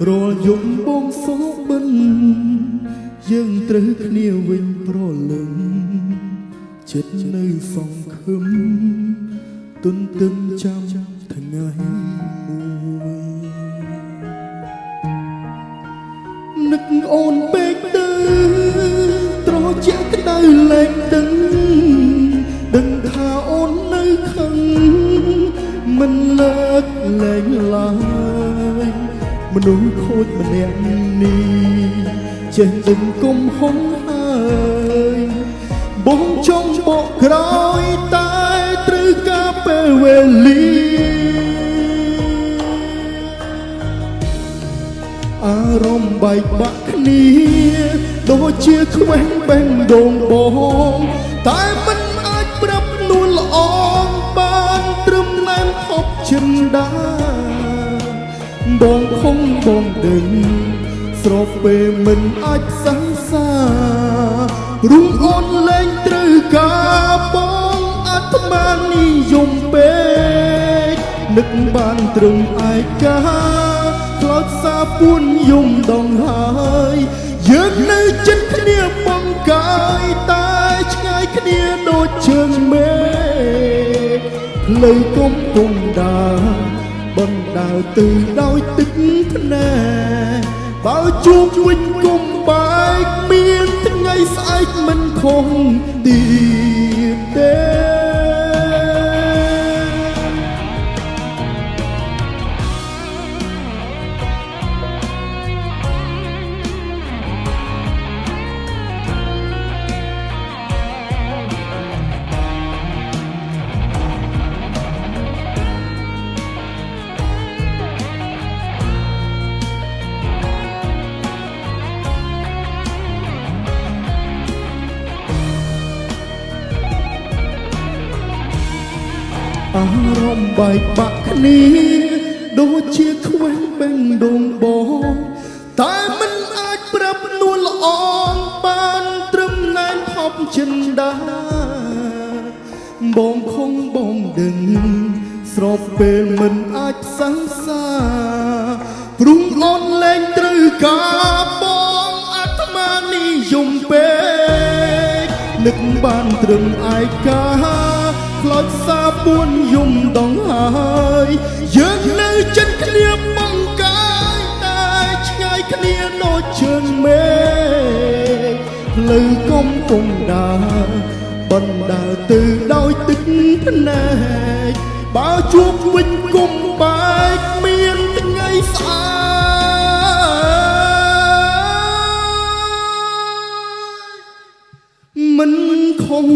រាល់យប់បងសោកបិនយើងត្រូវគ្នាវិញប្រលឹងចិត្តនៅសង្ឃឹមទន្ទឹមចាំថ្ងៃមួយនឹកអូនពេកទៅត្រជាក់ក្តៅលែងដឹងថាអូននៅខឹងមិនលើកលែងឡើយមនុស្សខូចម្នាក់នេះចេះដឹងគុំហុងហើយបងចង់បកក្រោយតែត្រូវការពេលវេលាអារម្មណ៍បែកបាក់គ្នាដូចជាខ្វែងបេះដូងបងតែមិនអាចប្រាប់នួនល្អបានត្រឹមណែនហប់ចិនដាបងខំបងដឹងស្របពេលមិនអាចសង្សាររុំអូនលែងត្រូវការបងអាត្មានិយមពេកនឹកបានត្រឹមឯកាខ្លោចសាពួនយំដងហើយយើងនៅចិត្តគ្នាបងកាយតែឆ្ងាយគ្នាដូចជើងមេផ្លូវកំពុងដើរបណ្ដើរទៅដោយទឹកភ្នែកបើជួបវិញគុំបែកមានថ្ងៃស្អែកមិនខុសទៀតទេអារម្មណ៍បែកបាក់គ្នាដូចជាខ្វែងបេះដូងបងតែមិនអាចប្រាប់នួនល្អបានត្រឹមណែនហប់ចិនដាបងខំបងដឹងស្របពេលមិនអាចសង្សារព្រំអូនលែងត្រូវការបងអាត្មានិយមពេកនឹកបានត្រឹមឯកាខ្លោចសាពួនយំដងហើយយើងនៅចិត្តគ្នាបងកាយតែឆ្ងាយគ្នាដូចជើងមេផ្លូវកំពុងដើរបណ្ដើរទៅដោយទឹកភ្នែកបើជួបវិញគុំបែកមានថ្ងៃស្អែកមិនខំ